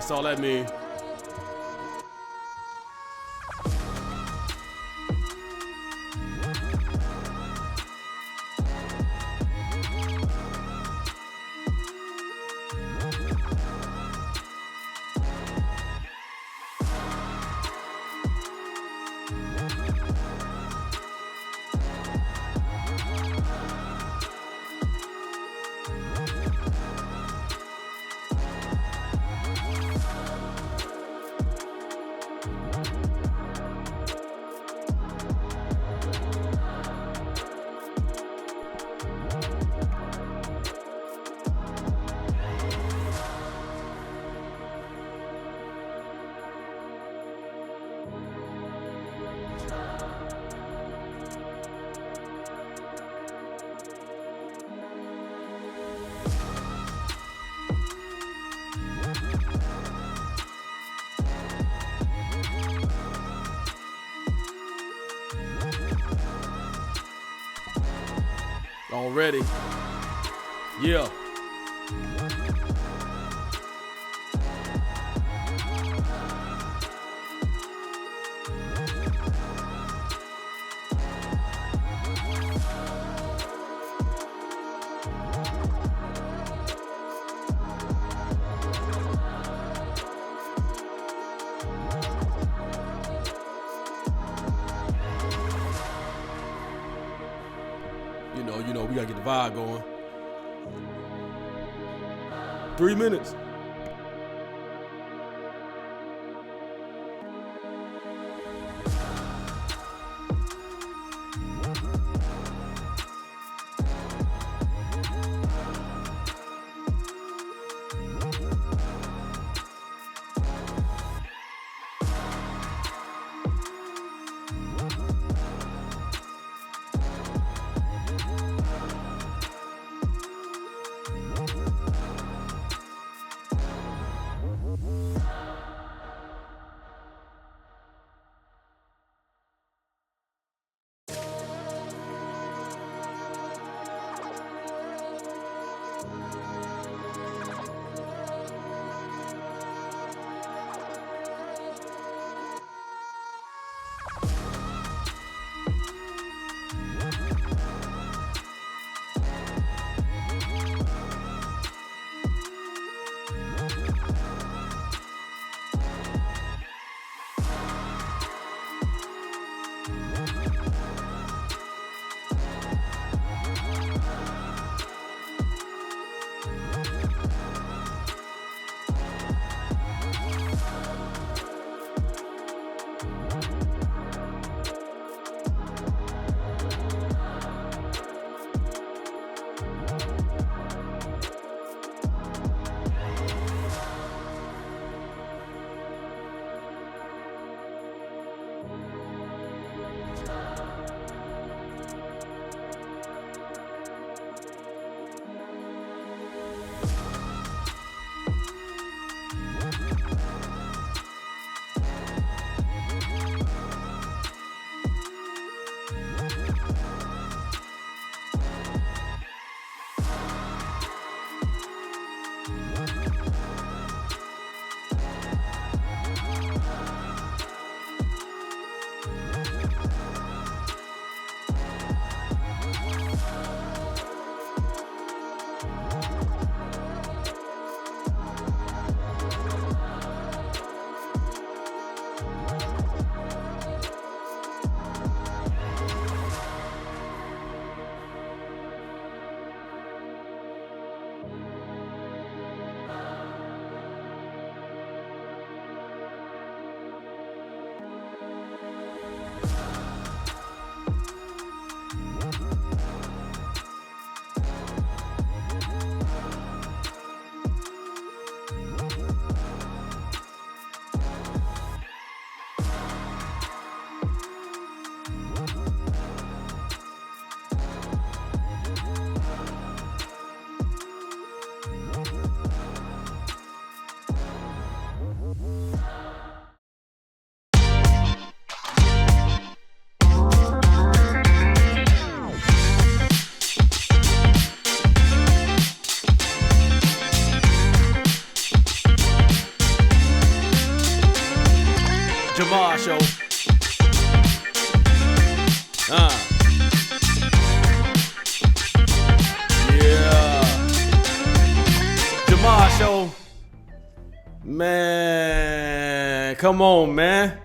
That's all that means. Already. Yeah. We gotta get the vibe going. 3 minutes. Man, come on, man.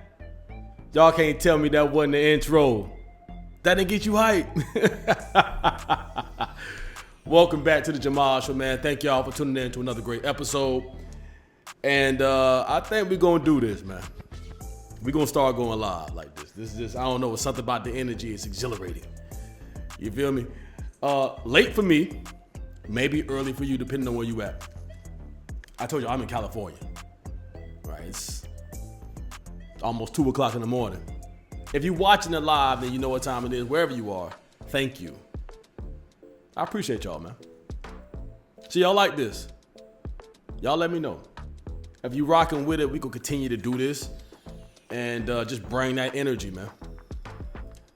Y'all can't tell me that wasn't the intro. That didn't get you hype. Welcome back to the Jamal Show, man. Thank y'all for tuning in to another great episode. And I think we're going to do this, man. We're going to start going live like this. This is just, I don't know, it's something about the energy. It's exhilarating. You feel me? Late for me, maybe early for you, depending on where you at. I told you I'm in California. Right? It's almost 2 o'clock in the morning. If you're watching it live, then you know what time it is. Wherever you are, thank you. I appreciate y'all, man. So y'all like this? Y'all let me know. If you rocking with it, we can continue to do this and just bring that energy, man.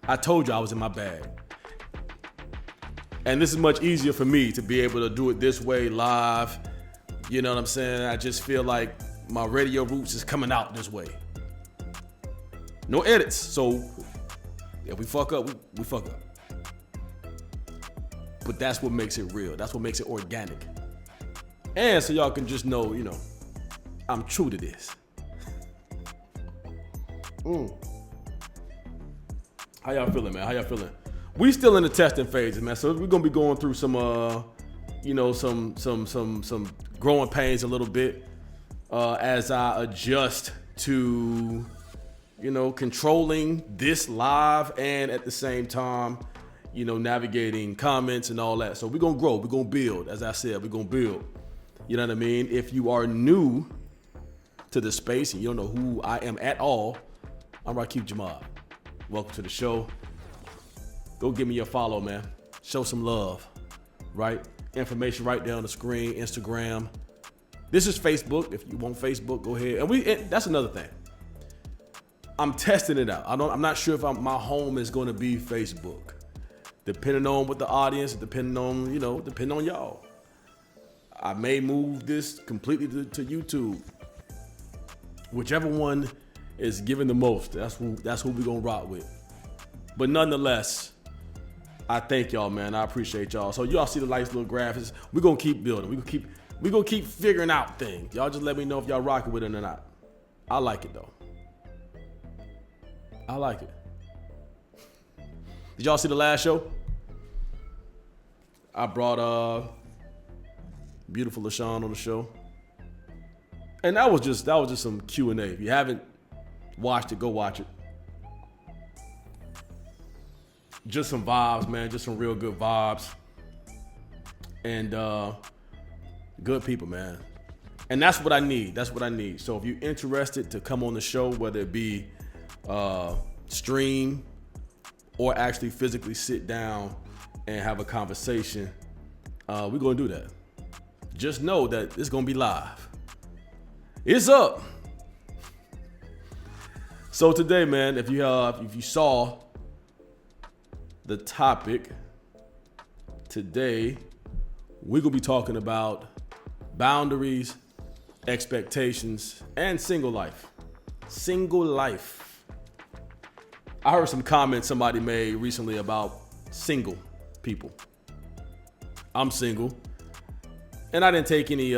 I told you I was in my bag. And this is much easier for me to be able to do it this way, live. You know what I'm saying? I just feel like my radio roots is coming out this way. No edits. So if we fuck up, we fuck up. But that's what makes it real. That's what makes it organic. And so y'all can just know, you know, I'm true to this. How y'all feeling, man? How y'all feeling? We still in the testing phases, man. So we're gonna be going through some some growing pains a little bit as I adjust to, you know, controlling this live and at the same time, you know, navigating comments and all that. So we're gonna grow, we're gonna build. As I said, we're gonna build. You know what I mean? If you are new to the space and you don't know who I am at all, I'm Rakib Jamal. Welcome to the show. Go give me a follow, man. Show some love, right? Information right there on the screen, Instagram. This is Facebook. If you want Facebook, go ahead. And that's another thing. I'm testing it out. I'm not sure if my home is going to be Facebook. Depending on what the audience, depending on y'all. I may move this completely to YouTube. Whichever one is giving the most, that's who we're going to rock with. But nonetheless, I thank y'all, man. I appreciate y'all. So y'all see the nice little graphics. We're going to keep building. We're going to keep figuring out things. Y'all just let me know if y'all rocking with it or not. I like it, though. I like it. Did y'all see the last show? I brought beautiful LaShawn on the show. And that was just some Q&A. If you haven't watched it, go watch it. Just some vibes, man. Just some real good vibes. And good people, man. And that's what I need. That's what I need. So if you're interested to come on the show, whether it be stream or actually physically sit down and have a conversation, we're going to do that. Just know that it's going to be live. It's up. So today, man, if you saw the topic today, we're going to be talking about boundaries, expectations, and single life. Single life. I heard some comments somebody made recently about single people. I'm single, and I didn't take any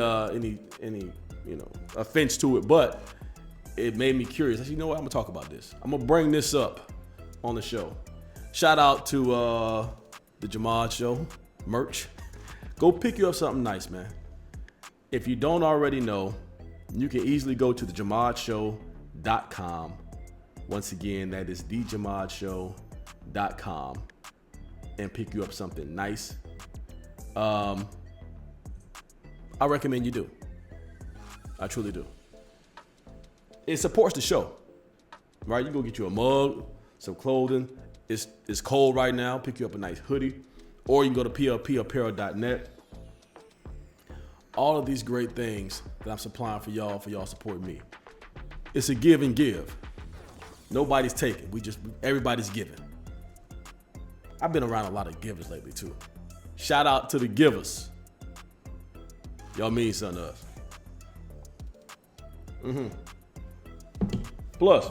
offense to it, but it made me curious. I said, you know what? I'm gonna talk about this. I'm gonna bring this up on the show. Shout out to the Jamal Show merch. Go pick you up something nice, man. If you don't already know, you can easily go to thejamadshow.com. Once again, that is thejamadshow.com and pick you up something nice. I recommend you do. I truly do. It supports the show, right? You can go get you a mug, some clothing. It's cold right now. Pick you up a nice hoodie, or you can go to plpapparel.net. All of these great things that I'm supplying for y'all supporting me. It's a give and give. Nobody's taking. Everybody's giving. I've been around a lot of givers lately too. Shout out to the givers. Y'all mean something to us. Plus,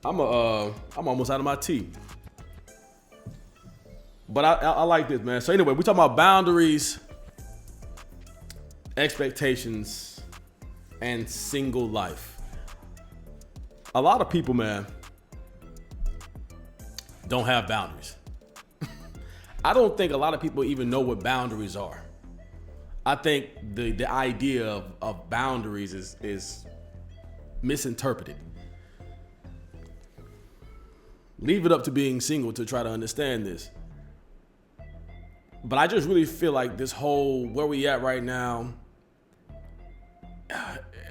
I'm almost out of my tea. But I like this, man. So anyway, we're talking about boundaries, expectations, and single life. A lot of people, man, don't have boundaries. I don't think a lot of people even know what boundaries are. I think the idea of boundaries is misinterpreted. Leave it up to being single to try to understand this. But I just really feel like this whole, where we at right now,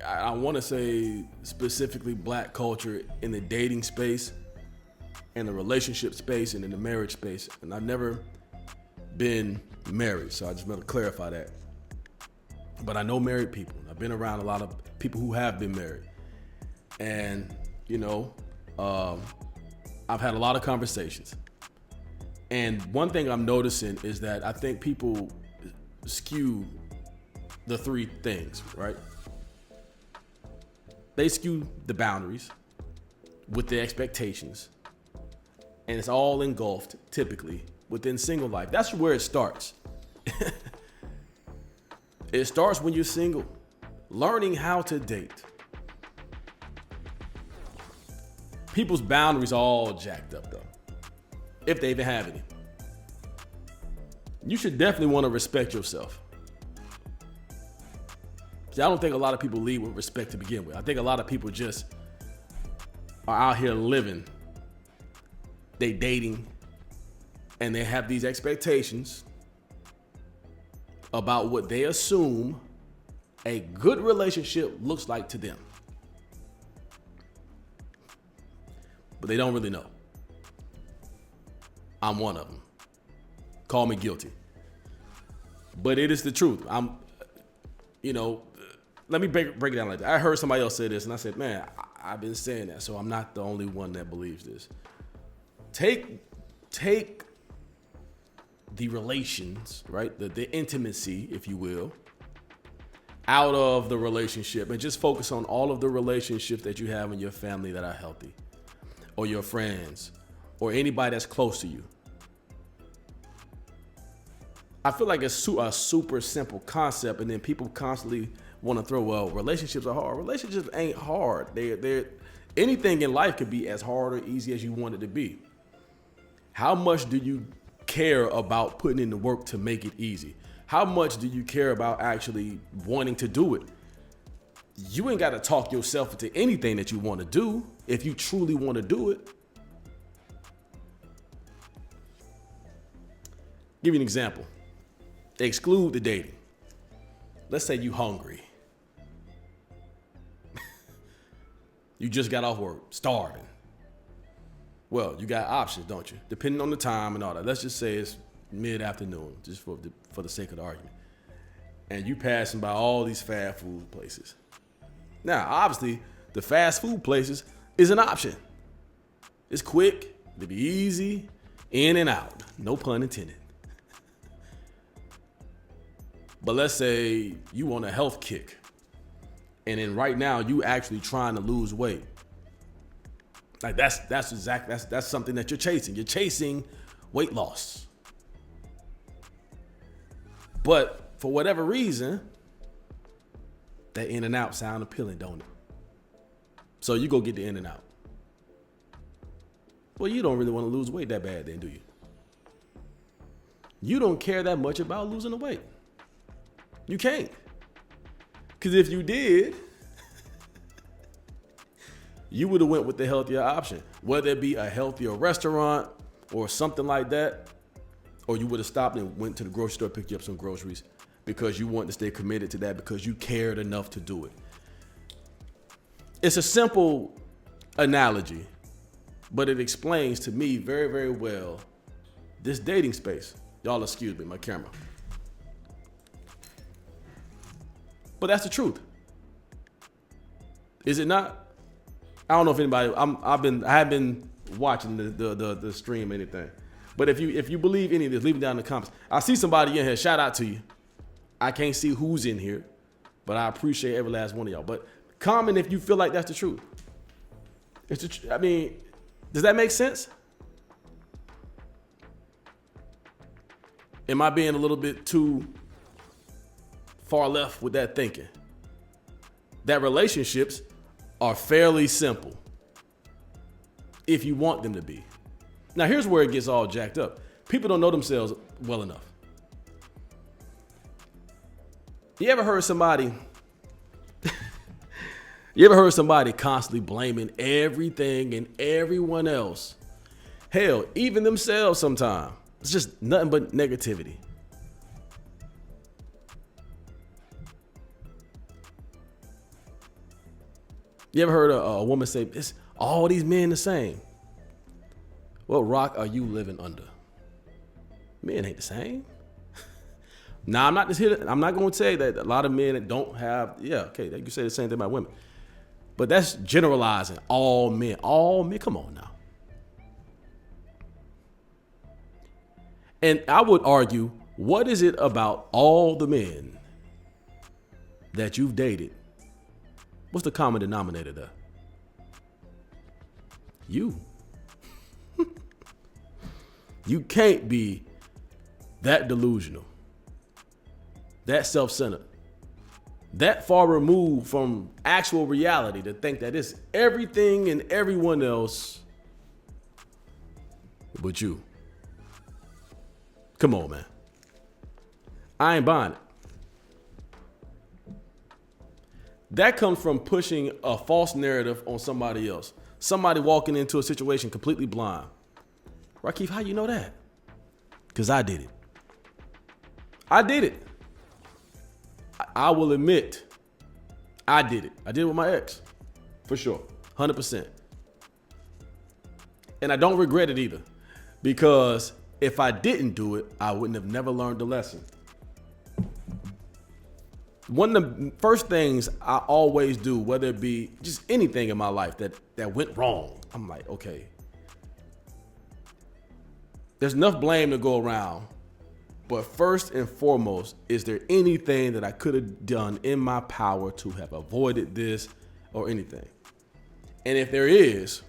I want to say specifically black culture in the dating space and the relationship space and in the marriage space. And I've never been married, so I just want to clarify that. But I know married people. I've been around a lot of people who have been married. And, I've had a lot of conversations. And one thing I'm noticing is that I think people skew the three things, right? They skew the boundaries with the expectations. And it's all engulfed, typically, within single life. That's where it starts. It starts when you're single, learning how to date. People's boundaries are all jacked up, though, if they even have any. You should definitely want to respect yourself. See, I don't think a lot of people lead with respect to begin with. I think a lot of people just are out here living. They dating, and they have these expectations about what they assume a good relationship looks like to them. But they don't really know. I'm one of them. Call me guilty. But it is the truth. Let me break it down like that. I heard somebody else say this, and I said, man, I've been saying that, so I'm not the only one that believes this. Take the relations, right? The intimacy, if you will, out of the relationship and just focus on all of the relationships that you have in your family that are healthy, or your friends, or anybody that's close to you. I feel like it's a super simple concept, and then people constantly want to throw, well, relationships are hard. Relationships ain't hard. They're anything in life could be as hard or easy as you want it to be. How much do you care about putting in the work to make it easy? How much do you care about actually wanting to do it? You ain't got to talk yourself into anything that you want to do if you truly want to do it. Give you an example. Exclude the dating. Let's say you hungry. You just got off work, starving. Well, you got options, don't you? Depending on the time and all that. Let's just say it's mid-afternoon, just for the sake of the argument. And you passing by all these fast food places. Now, obviously, the fast food places is an option. It's quick, it'll be easy, in and out. No pun intended. But let's say you want a health kick. And then right now you actually trying to lose weight. Like that's something that you're chasing. You're chasing weight loss. But for whatever reason, that in and out sound appealing, don't it? So you go get the in and out. Well, you don't really want to lose weight that bad then, do you? You don't care that much about losing the weight. You can't. Because if you did, you would have went with the healthier option, whether it be a healthier restaurant or something like that, or you would have stopped and went to the grocery store, picked you up some groceries because you wanted to stay committed to that because you cared enough to do it. It's a simple analogy, but it explains to me very, very well this dating space. Y'all excuse me, my camera. But that's the truth. Is it not? I don't know if anybody. I have been watching the stream or anything. But if you believe any of this, leave it down in the comments. I see somebody in here. Shout out to you. I can't see who's in here, but I appreciate every last one of y'all. But comment if you feel like that's the truth. I mean, does that make sense? Am I being a little bit too far left with that thinking? that relationships are fairly simple if you want them to be. Now, here's where it gets all jacked up. People don't know themselves well enough. You ever heard somebody constantly blaming everything and everyone else? Hell, even themselves sometimes. It's just nothing but negativity. You ever heard a woman say, "It's all these men the same"? What rock are you living under? Men ain't the same. Now, I'm not going to say that a lot of men don't have, you can say the same thing about women. But that's generalizing all men. All men, come on now. And I would argue, what is it about all the men that you've dated? What's the common denominator there? You. You can't be that delusional, that self-centered, that far removed from actual reality to think that it's everything and everyone else but you. Come on, man. I ain't buying it. That comes from pushing a false narrative on somebody else. Somebody walking into a situation completely blind. Rakeef, how you know that? Because I did it. I did it. I will admit, I did it. I did it with my ex, for sure, 100%. And I don't regret it either, because if I didn't do it, I wouldn't have never learned the lesson. One of the first things I always do, whether it be just anything in my life that went wrong, I'm like, okay, there's enough blame to go around. But first and foremost, is there anything that I could have done in my power to have avoided this or anything? And if there is,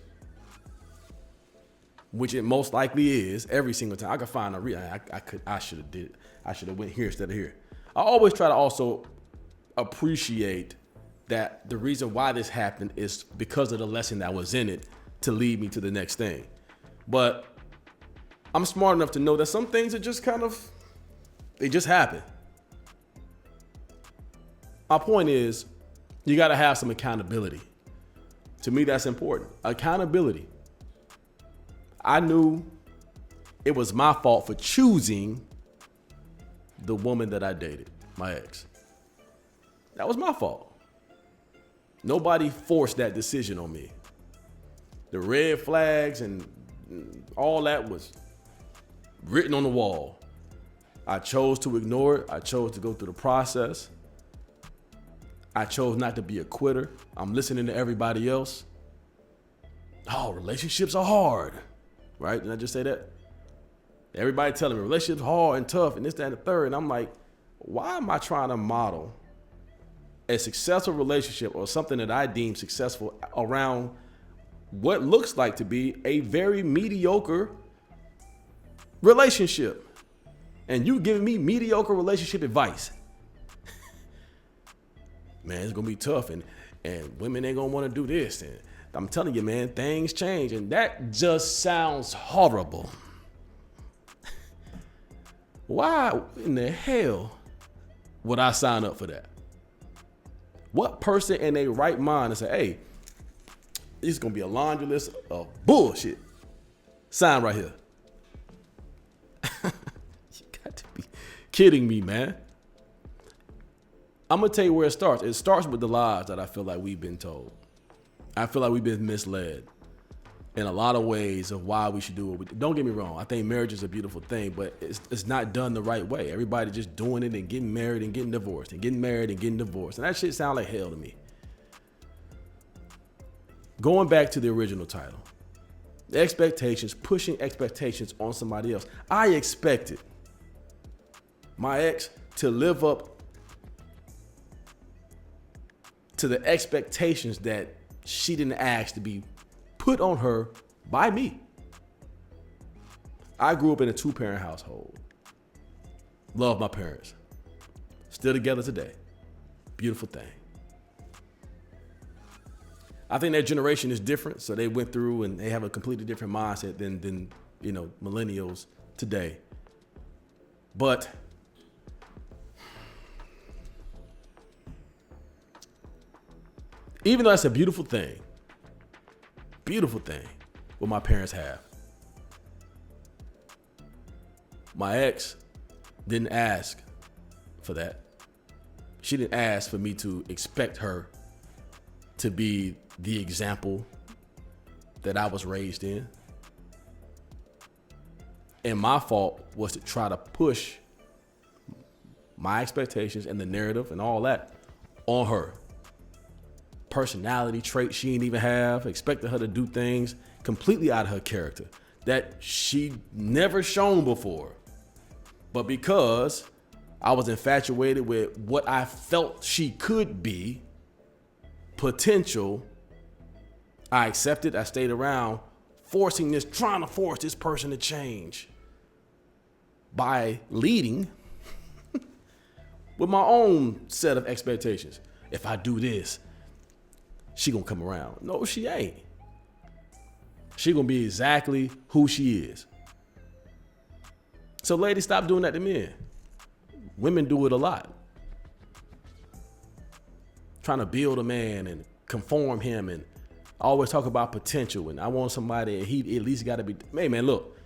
which it most likely is, every single time I could find a reason. I should have did. I should have went here instead of here. I always try to also appreciate that the reason why this happened is because of the lesson that was in it to lead me to the next thing. But I'm smart enough to know that some things are just they just happen. My point is, you got to have some accountability. To me, that's important. Accountability. I knew it was my fault for choosing the woman that I dated, my ex. That was my fault. Nobody forced that decision on me. The red flags and all that was written on the wall. I chose to ignore it. I chose to go through the process. I chose not to be a quitter. I'm listening to everybody else. Oh, relationships are hard, right? Didn't I just say that? Everybody telling me relationships are hard and tough and this, that, and the third. And I'm like, why am I trying to model a successful relationship or something that I deem successful around what looks like to be a very mediocre relationship? And you giving me mediocre relationship advice. Man, it's gonna be tough and women ain't gonna wanna do this. And I'm telling you, man, things change. And that just sounds horrible. Why in the hell would I sign up for that? What person in their right mind and say, hey, this is gonna be a laundry list of bullshit. Sign right here. To be kidding me, man. I'm gonna tell you where it starts. It starts with the lies that I feel like we've been told. I feel like we've been misled in a lot of ways of why we should do what we do. Don't get me wrong. I think marriage is a beautiful thing, but it's not done the right way. Everybody just doing it and getting married and getting divorced and getting married and getting divorced. And that shit sounds like hell to me. Going back to the original title, the expectations, pushing expectations on somebody else. I expected my ex to live up to the expectations that she didn't ask to be put on her by me. I grew up in a 2-parent household. Love my parents. Still together today. Beautiful thing. I think their generation is different, so they went through and they have a completely different mindset than millennials today. But even though that's a beautiful thing what my parents have, my ex didn't ask for that. She didn't ask for me to expect her to be the example that I was raised in. And my fault was to try to push my expectations and the narrative and all that on her. Personality traits she didn't even have, expected her to do things completely out of her character that she never shown before. But because I was infatuated with what I felt she could be, potential, I accepted, I stayed around, trying to force this person to change by leading with my own set of expectations. If I do this, she gonna come around. No, she ain't. She gonna be exactly who she is. So ladies, stop doing that to men. Women do it a lot. Trying to build a man and conform him, and always talk about potential. And I want somebody, he at least got to be. Hey man, look,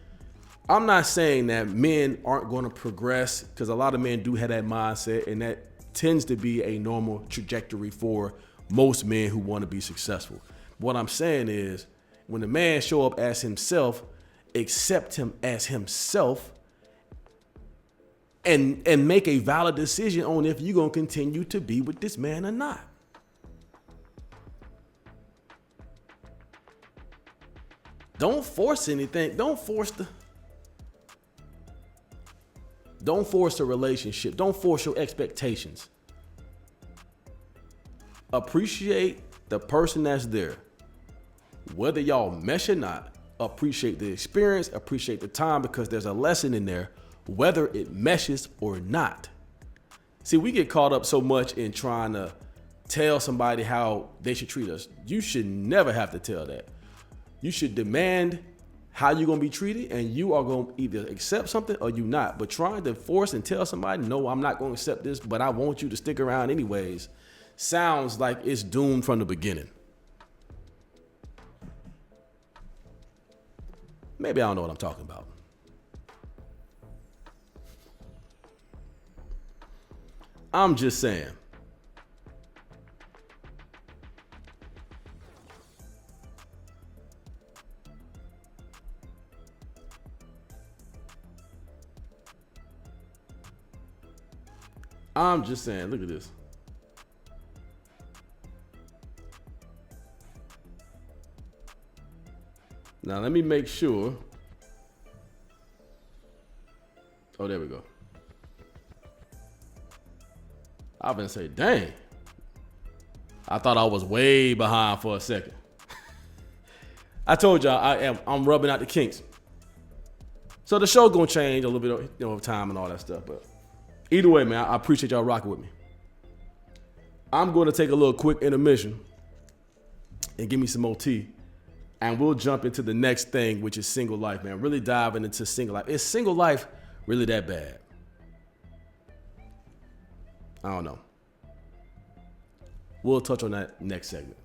I'm not saying that men aren't going to progress, because a lot of men do have that mindset, and that tends to be a normal trajectory for most men who want to be successful. What I'm saying is, when the man show up as himself, accept him as himself, and make a valid decision on if you're going to continue to be with this man or not. Don't force anything. Don't force the relationship. Don't force your expectations. Appreciate the person that's there. Whether y'all mesh or not, appreciate the experience, appreciate the time, because there's a lesson in there, whether it meshes or not. See, we get caught up so much in trying to tell somebody how they should treat us. You should never have to tell that. You should demand how you're going to be treated, and you are going to either accept something or you not. But trying to force and tell somebody, no, I'm not going to accept this, but I want you to stick around anyways, sounds like it's doomed from the beginning. Maybe I don't know what I'm talking about. I'm just saying. Look at this. Now let me make sure. Oh, there we go. I've been saying, dang. I thought I was way behind for a second. I told y'all I'm rubbing out the kinks. So the show gonna change a little bit, over time and all that stuff. But either way, man, I appreciate y'all rocking with me. I'm going to take a little quick intermission and give me some more tea, and we'll jump into the next thing, which is single life, man. Really diving into single life. Is single life really that bad? I don't know. We'll touch on that next segment.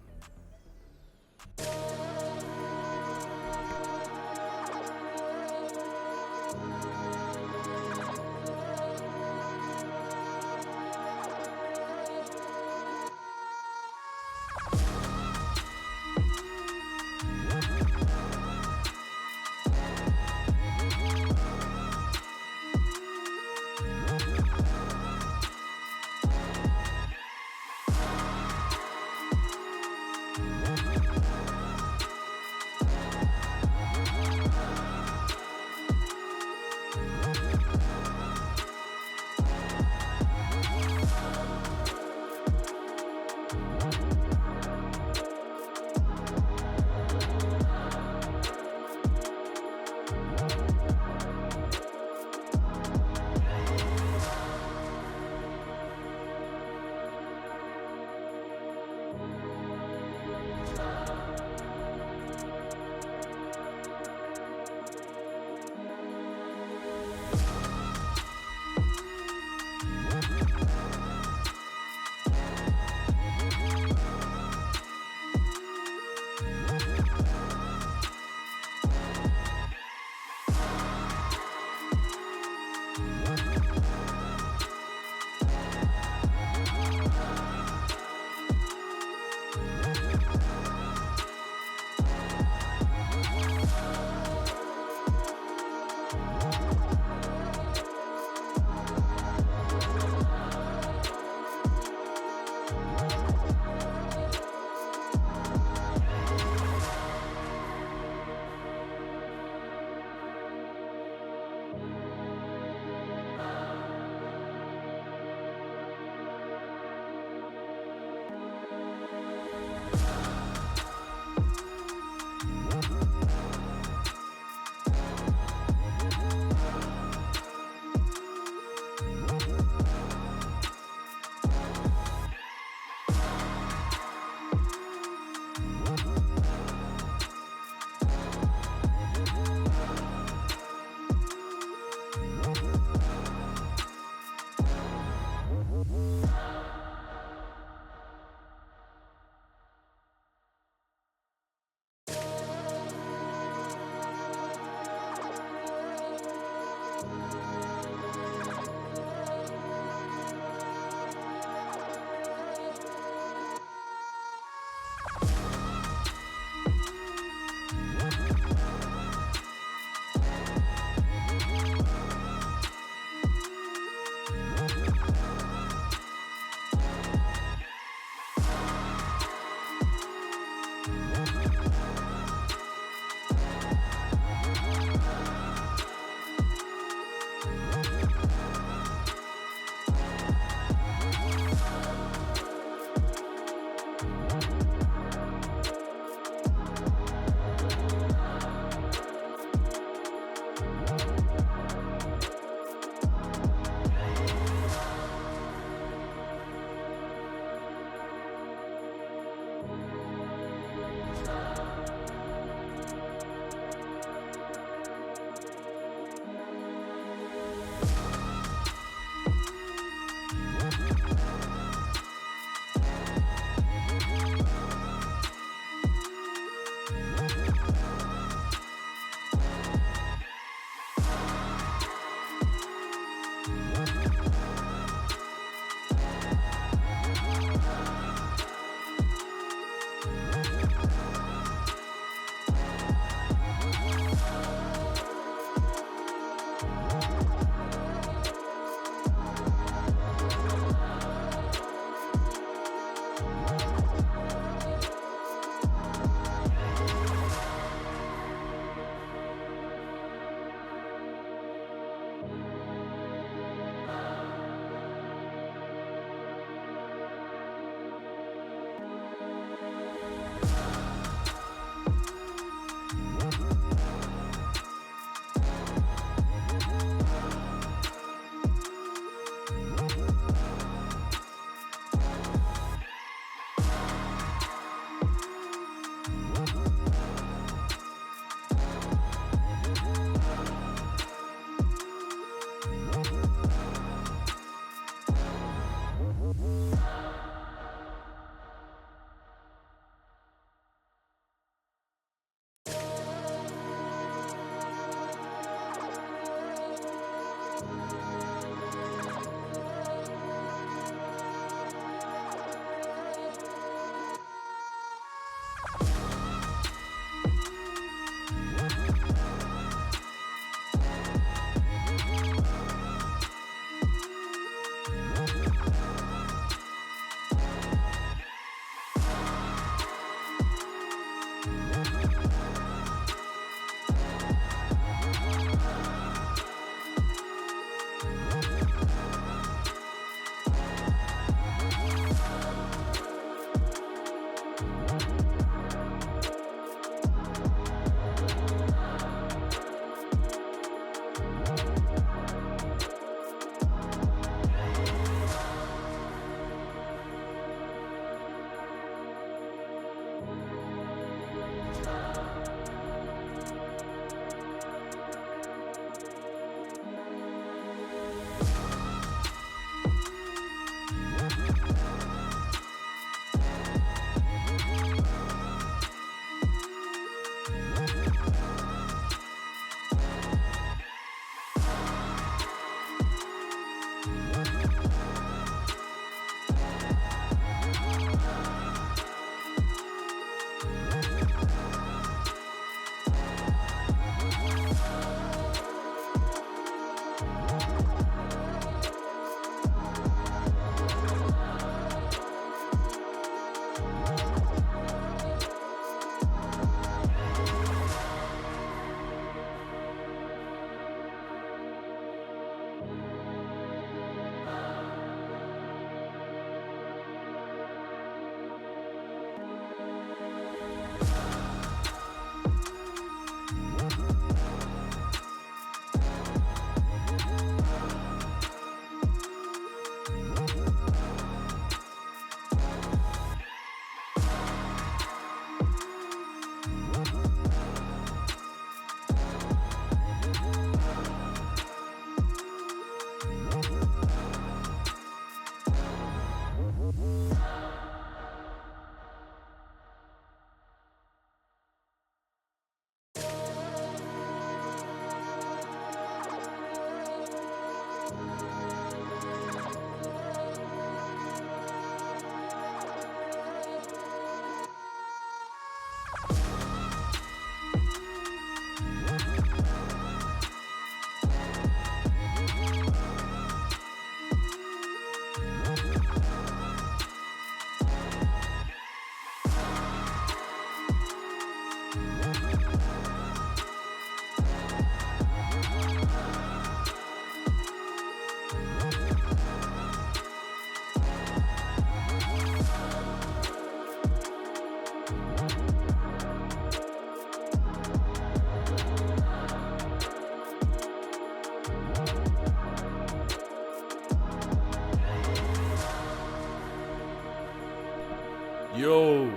Yo.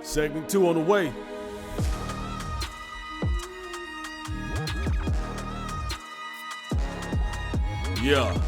Segment 2 on the way. Yeah.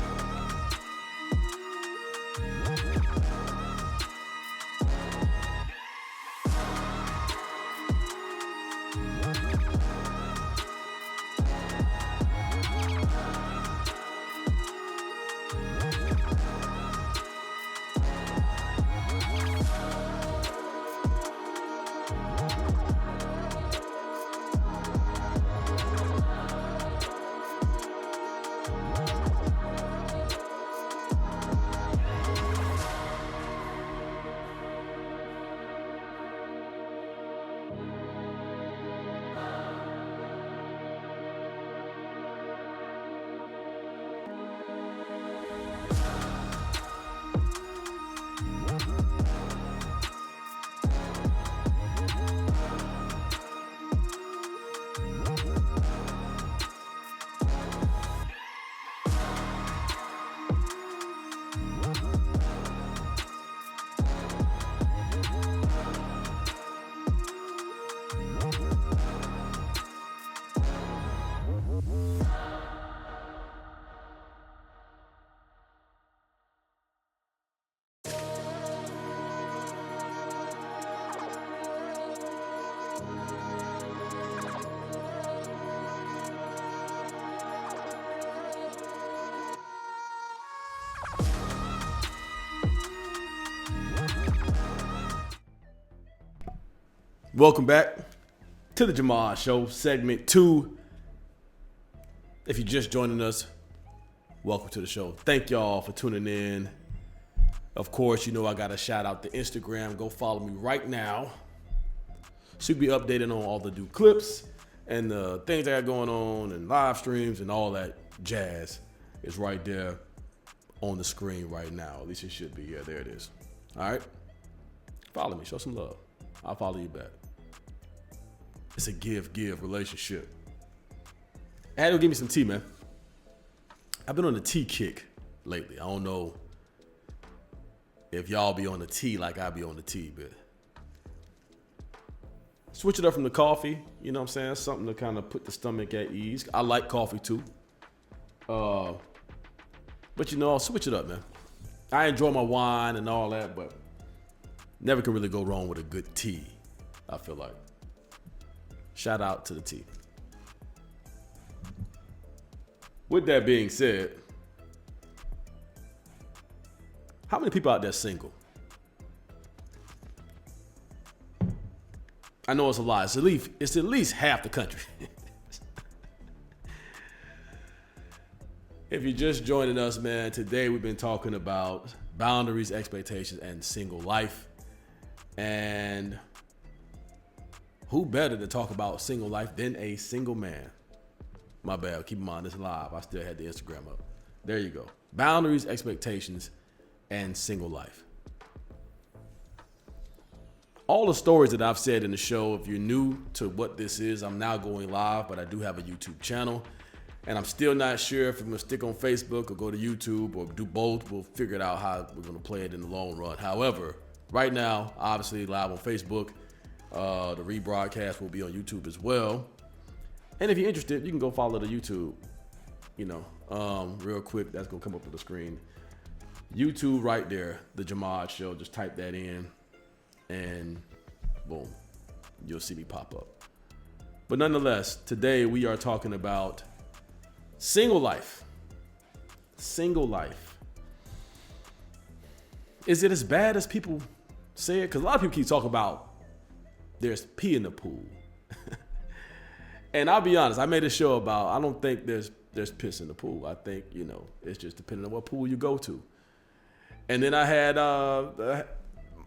Welcome back to the Jamal Show, segment 2. If you're just joining us, welcome to the show. Thank y'all for tuning in. Of course, you know I got to shout out to Instagram. Go follow me right now. So you be updated on all the new clips and the things I got going on and live streams and all that jazz is right there on the screen right now. At least it should be. Yeah, there it is. All right. Follow me. Show some love. I'll follow you back. It's a give-give relationship. And give me some tea, man. I've been on the tea kick lately. I don't know if y'all be on the tea like I be on the tea, but switch it up from the coffee. You know what I'm saying? Something to kind of put the stomach at ease. I like coffee too. But you know, I'll switch it up, man. I enjoy my wine and all that, but never can really go wrong with a good tea, I feel like. Shout out to the tea. With that being said, how many people out there single? I know it's a lot. It's at least half the country. If you're just joining us, man, today we've been talking about boundaries, expectations, and single life. And who better to talk about single life than a single man? My bad. Keep in mind, this live. I still had the Instagram up. There you go. Boundaries, expectations, and single life. All the stories that I've said in the show, if you're new to what this is, I'm now going live, but I do have a YouTube channel. And I'm still not sure if I'm going to stick on Facebook or go to YouTube or do both. We'll figure it out how we're going to play it in the long run. However, right now, obviously live on Facebook. The rebroadcast will be on YouTube as well. And if you're interested, you can go follow the YouTube, real quick. That's going to come up on the screen. YouTube right there, the Jamad Show. Just type that in and boom, you'll see me pop up. But nonetheless, today we are talking about single life. Single life. Is it as bad as people say it? Because a lot of people keep talking about there's pee in the pool. And I'll be honest, I made a show about, I don't think there's piss in the pool. I think, it's just depending on what pool you go to. And then I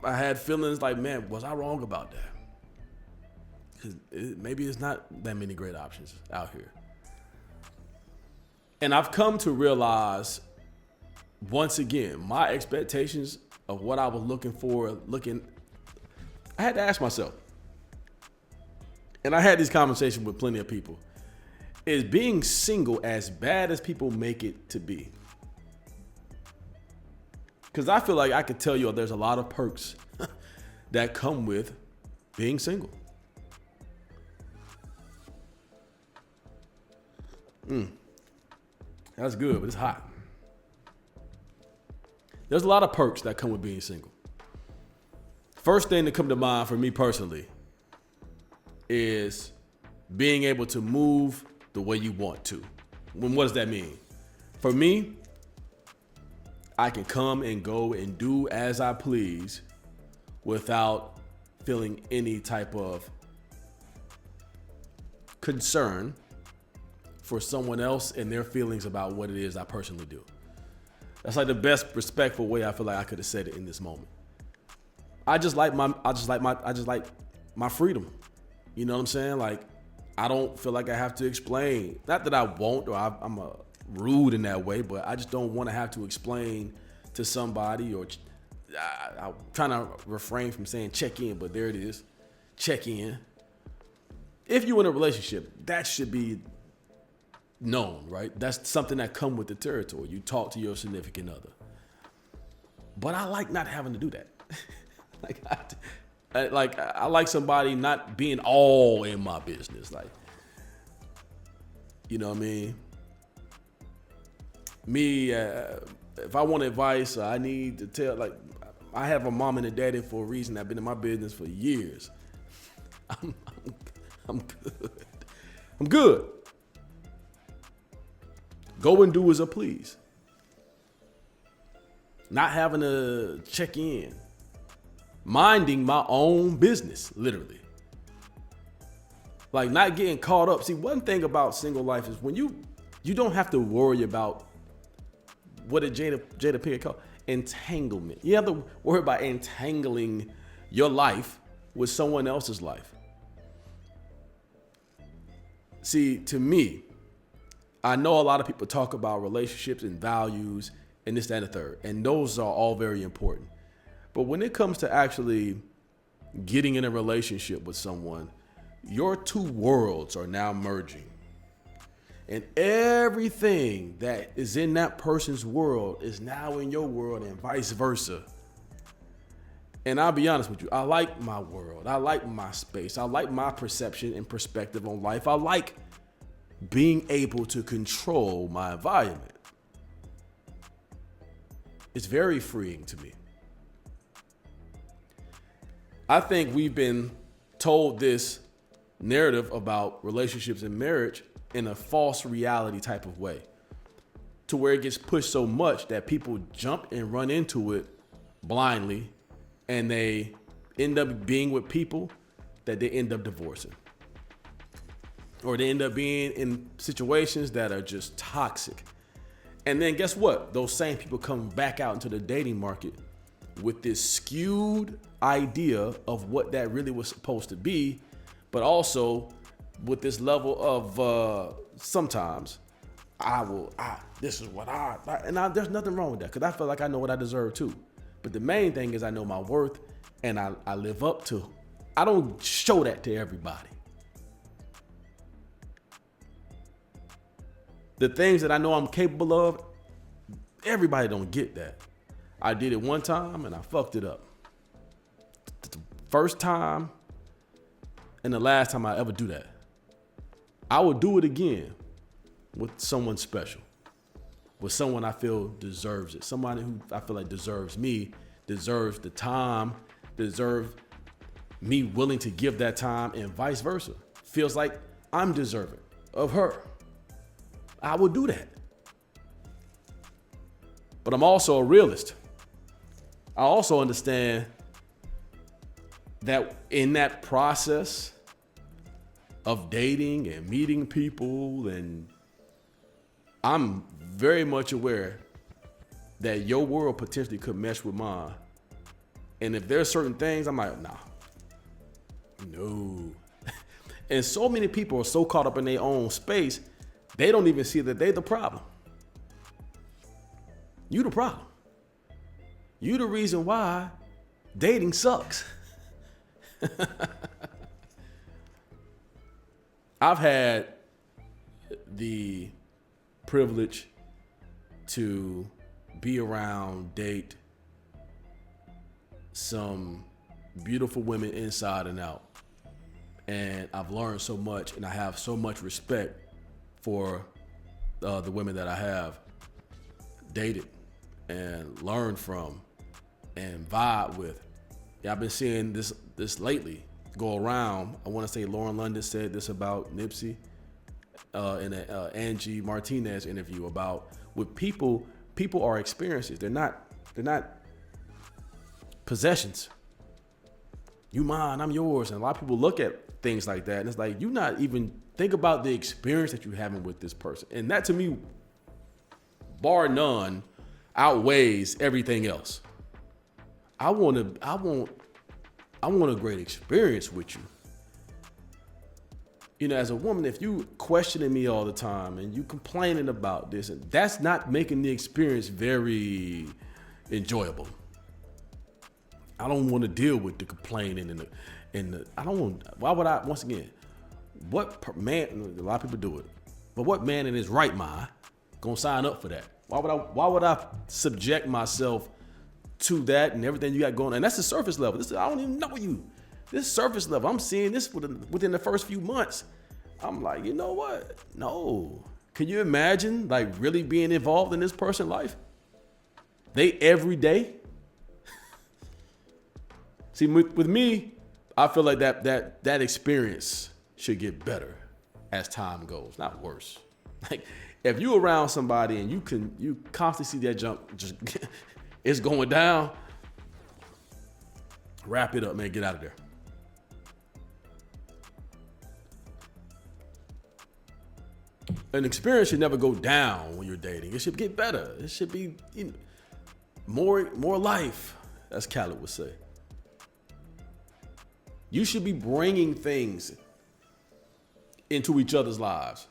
had feelings like, man, was I wrong about that? Because maybe it's not that many great options out here. And I've come to realize, once again, my expectations of what I was looking for, I had to ask myself. And I had these conversations with plenty of people. Is being single as bad as people make it to be? Because I feel like I could tell you there's a lot of perks that come with being single. That's good, but it's hot. There's a lot of perks that come with being single. First thing that come to mind for me personally is being able to move the way you want to. What does that mean? For me, I can come and go and do as I please without feeling any type of concern for someone else and their feelings about what it is I personally do. That's like the best respectful way I feel like I could have said it in this moment. I just like my freedom. You know what I'm saying? Like, I don't feel like I have to explain. Not that I won't, or I'm rude in that way, but I just don't want to have to explain to somebody, or I'm trying to refrain from saying check in, but there it is. Check in. If you're in a relationship, that should be known, right? That's something that comes with the territory. You talk to your significant other. But I like not having to do that. I like somebody not being all in my business. Like, you know what I mean? Me, if I want advice, I need to tell, like, I have a mom and a daddy for a reason. I've been in my business for years. I'm good. I'm good. Go and do as I please. Not having to check in. Minding my own business, literally. Like, not getting caught up. See, one thing about single life is when you don't have to worry about what did Jada Pinkett call entanglement. You have to worry about entangling your life with someone else's life. See, to me, I know a lot of people talk about relationships and values and this, that, and the third, and those are all very important. But when it comes to actually getting in a relationship with someone, your two worlds are now merging. And everything that is in that person's world is now in your world and vice versa. And I'll be honest with you, I like my world. I like my space. I like my perception and perspective on life. I like being able to control my environment. It's very freeing to me. I think we've been told this narrative about relationships and marriage in a false reality type of way, to where it gets pushed so much that people jump and run into it blindly, and they end up being with people that they end up divorcing. Or they end up being in situations that are just toxic. And then guess what? Those same people come back out into the dating market with this skewed idea of what that really was supposed to be, but also with this level of sometimes this is what there's nothing wrong with that, because I feel like I know what I deserve too. But the main thing is I know my worth, and I live up to. I don't show that to everybody. The things that I know I'm capable of, everybody don't get that. I did it one time and I fucked it up. The first time and the last time I ever do that. I will do it again with someone special, with someone I feel deserves it. Somebody who I feel like deserves me, deserves the time, deserves me willing to give that time, and vice versa. Feels like I'm deserving of her. I will do that. But I'm also a realist. I also understand that in that process of dating and meeting people, and I'm very much aware that your world potentially could mesh with mine. And if there's certain things, I'm like, no. And so many people are so caught up in their own space, they don't even see that they're the problem. You the problem. You the reason why dating sucks. I've had the privilege to be around, date some beautiful women inside and out. And I've learned so much, and I have so much respect for the women that I have dated and learned from and vibe with. Yeah, I've been seeing this lately go around. I want to say Lauren London said this about Nipsey in an Angie Martinez interview about with people are experiences. They're not possessions. You mine, I'm yours. And a lot of people look at things like that, and it's like, you not even think about the experience that you're having with this person. And that, to me, bar none, outweighs everything else. I want a great experience with you. You know, as a woman, if you questioning me all the time and you complaining about this, and that's not making the experience very enjoyable. I don't want to deal with the complaining and the I don't want. Why would I? Once again, what man? A lot of people do it, but what man in his right mind gonna sign up for that? Why would I subject myself to that and everything you got going on? And that's the surface level. I don't even know you. This surface level. I'm seeing this within the first few months. I'm like, you know what? No. Can you imagine like really being involved in this person's life? They every day. See, with me, I feel like that experience should get better as time goes, not worse. Like if you around somebody and you constantly see that jump just it's going down, wrap it up, man. Get out of there. An experience should never go down when you're dating. It should get better. It should be more life, as Khaled would say. You should be bringing things into each other's lives.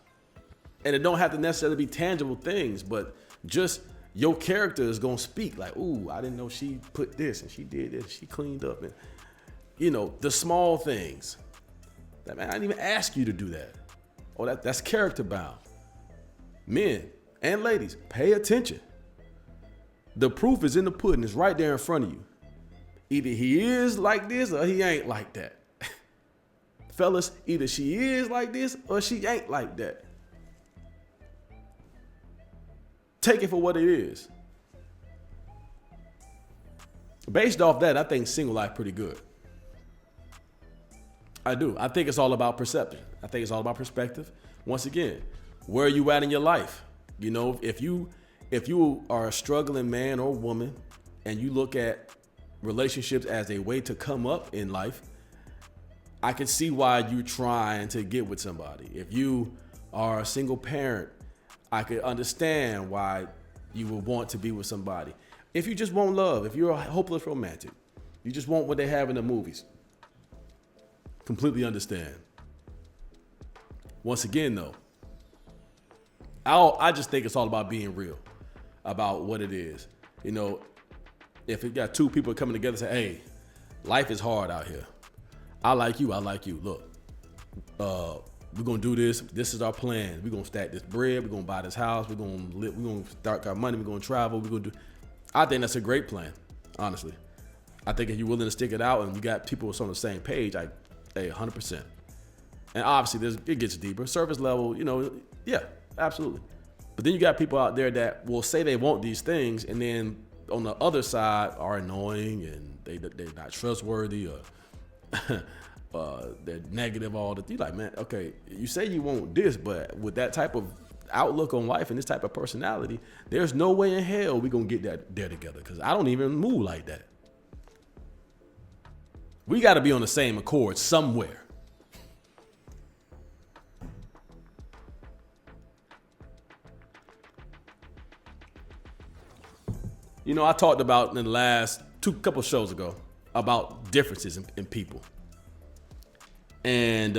And it don't have to necessarily be tangible things, but just your character is going to speak like, ooh, I didn't know she put this and she did this, she cleaned up. And, you know, the small things. That, man, I didn't even ask you to do that. Oh, that's character bound. Men and ladies, pay attention. The proof is in the pudding. It's right there in front of you. Either he is like this or he ain't like that. Fellas, either she is like this or she ain't like that. Take it for what it is. Based off that, I think single life pretty good. I do. I think it's all about perception. I think it's all about perspective. Once again, where are you at in your life? You know, if you are a struggling man or woman and you look at relationships as a way to come up in life, I can see why you're trying to get with somebody. If you are a single parent, I could understand why you would want to be with somebody. If you just want love, if you're a hopeless romantic, you just want what they have in the movies. Completely understand. Once again, though, I just think it's all about being real about what it is. You know, if you got two people coming together and say, hey, life is hard out here. I like you. Look, we're going to do this. This is our plan. We're going to stack this bread. We're going to buy this house. We're going to live. We're going to start our money. We're going to travel. We're going to do. I think that's a great plan, honestly. I think if you're willing to stick it out and you got people on the same page, hey, 100%. And obviously, it gets deeper. Surface level, you know, yeah, absolutely. But then you got people out there that will say they want these things, and then on the other side are annoying and they're not trustworthy or they're negative all the. You like, man, okay, you say you want this, but with that type of outlook on life and this type of personality, there's no way in hell we're going to get that there together because I don't even move like that. We got to be on the same accord somewhere. You know, I talked about in the last couple shows ago about differences in people. And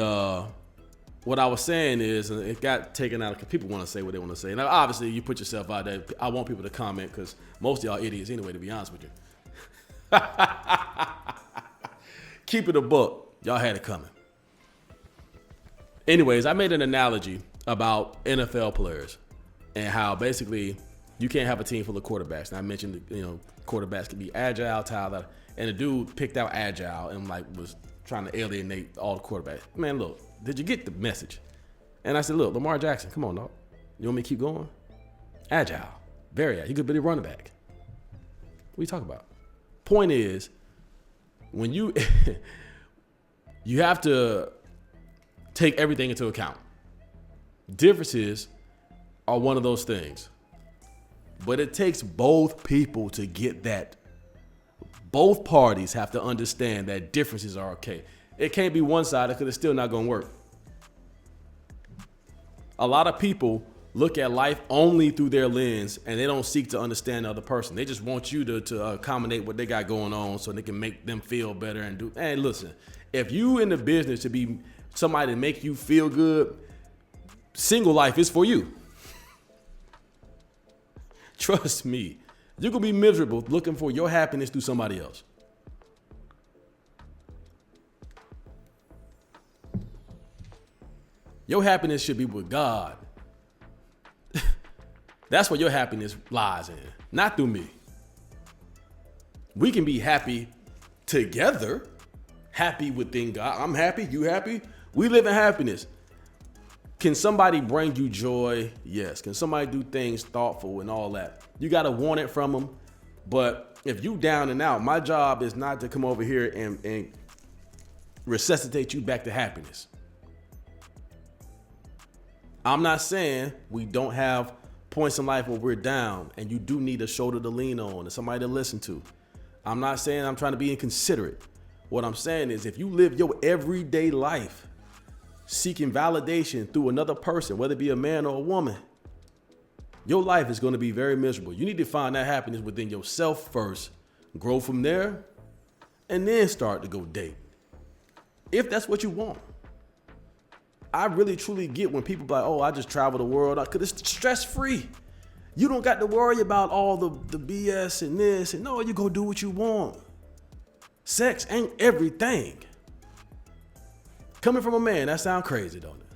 what I was saying is, it got taken out because people want to say what they want to say. Now, obviously, you put yourself out there. I want people to comment because most of y'all idiots anyway, to be honest with you. Keep it a buck. Y'all had it coming. Anyways, I made an analogy about NFL players and how basically you can't have a team full of quarterbacks. And I mentioned, quarterbacks can be agile, Tyler, and the dude picked out agile and was trying to alienate all the quarterbacks. Man, look, did you get the message? And I said, look, Lamar Jackson, come on, dog. You want me to keep going? Agile, very agile. He could be the running back. What are you talking about? Point is, when you you have to take everything into account. Differences are one of those things. But it takes both people to get that. Both parties have to understand that differences are okay. It can't be one-sided because it's still not going to work. A lot of people look at life only through their lens and they don't seek to understand the other person. They just want you to accommodate what they got going on so they can make them feel better and do. Hey, listen, if you in the business to be somebody to make you feel good, single life is for you. Trust me, you're going to be miserable looking for your happiness through somebody else. Your happiness should be with God. That's where your happiness lies in, not through me. We can be happy together, happy within God. I'm happy, you happy. We live in happiness. Can somebody bring you joy? Yes. Can somebody do things thoughtful and all that? You got to want it from them. But if you down and out, my job is not to come over here and resuscitate you back to happiness. I'm not saying we don't have points in life where we're down and you do need a shoulder to lean on and somebody to listen to. I'm not saying I'm trying to be inconsiderate. What I'm saying is if you live your everyday life seeking validation through another person, whether it be a man or a woman, your life is going to be very miserable. You need to find that happiness within yourself first, grow from there, and then start to go date. If that's what you want. I really truly get when people be like, oh, I just travel the world, because it's stress-free. You don't got to worry about all the BS and this, and no, you go do what you want. Sex ain't everything. Coming from a man, that sounds crazy, don't it?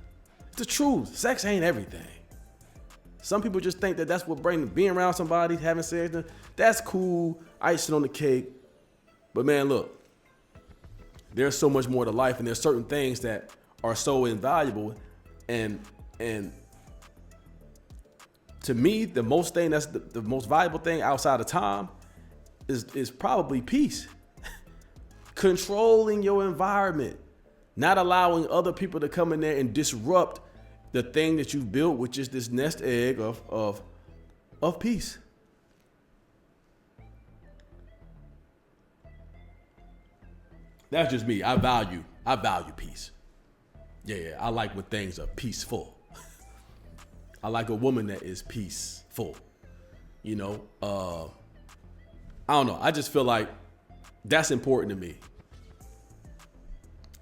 It's the truth. Sex ain't everything. Some people just think that that's what being around somebody, having sex, that's cool, icing on the cake. But man, look, there's so much more to life, and there's certain things that are so invaluable. And to me, the most thing that's the most valuable thing outside of time is probably peace. Controlling your environment. Not allowing other people to come in there and disrupt the thing that you've built, which is this nest egg of peace. That's just me. I value peace. Yeah, I like when things are peaceful. I like a woman that is peaceful. I don't know. I just feel like that's important to me.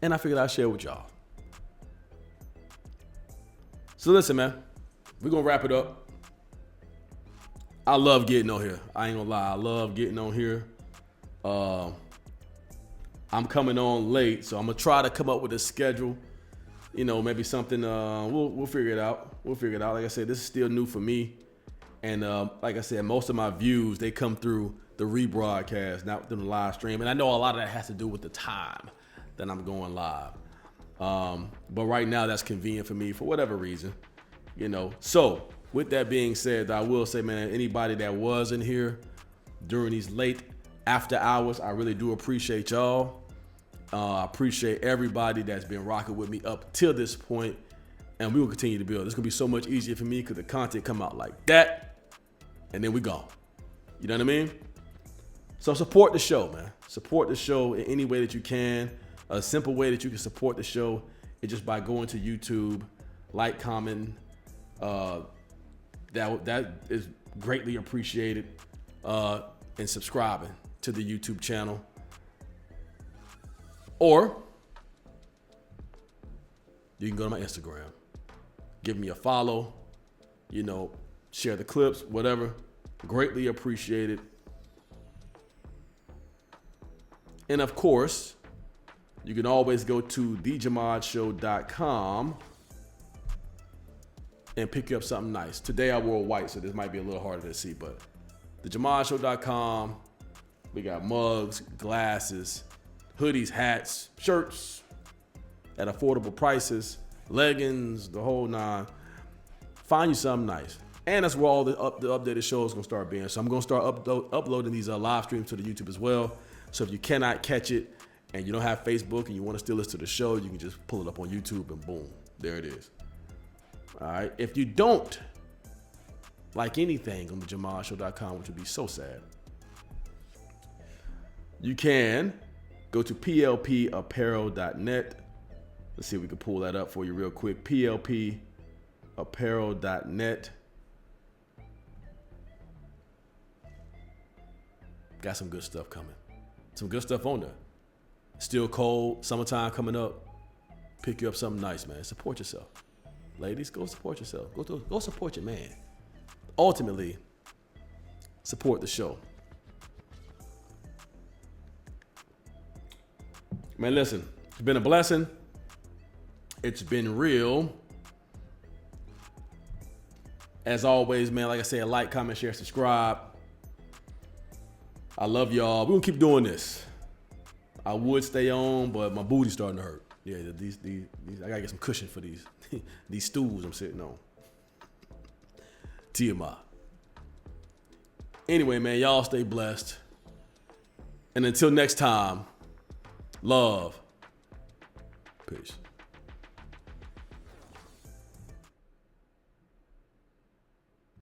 And I figured I'd share with y'all. So listen, man, we're going to wrap it up. I love getting on here. I ain't going to lie. I love getting on here. I'm coming on late, so I'm going to try to come up with a schedule. Maybe something, we'll figure it out. Like I said, this is still new for me. And like I said, most of my views, they come through the rebroadcast, not through the live stream. And I know a lot of that has to do with the time that I'm going live. But right now that's convenient for me for whatever reason, So with that being said, I will say, man, anybody that was in here during these late after hours, I really do appreciate y'all. I appreciate everybody that's been rocking with me up till this point, and we will continue to build. It's gonna be so much easier for me because the content come out like that, and then we gone. You know what I mean? So support the show, man. Support the show in any way that you can. A simple way that you can support the show is just by going to YouTube, like, comment. That is greatly appreciated, and subscribing to the YouTube channel. Or you can go to my Instagram, give me a follow, share the clips, whatever. Greatly appreciated. And of course, you can always go to thejamadshow.com and pick you up something nice. Today I wore white, so this might be a little harder to see, but thejamadshow.com. We got mugs, glasses, hoodies, hats, shirts at affordable prices, leggings, the whole nine. Find you something nice. And that's where all the updated shows gonna start being. So I'm gonna start uploading these live streams to the YouTube as well. So if you cannot catch it and you don't have Facebook and you want to still listen to the show, you can just pull it up on YouTube and boom, there it is. All right. If you don't like anything on thejamadshow.com, which would be so sad, you can go to plpapparel.net. Let's see if we can pull that up for you real quick. plpapparel.net. Got some good stuff coming. Some good stuff on there. Still cold. Summertime coming up. Pick you up something nice, man. Support yourself. Ladies, go support yourself. Go support your man. Ultimately, support the show. Man, listen, it's been a blessing. It's been real. As always, man, like I said, like, comment, share, subscribe. I love y'all. We're gonna keep doing this. I would stay on, but my booty's starting to hurt. Yeah, these I gotta get some cushion for these these stools I'm sitting on. TMI. Anyway, man, y'all stay blessed. And until next time, love. Peace.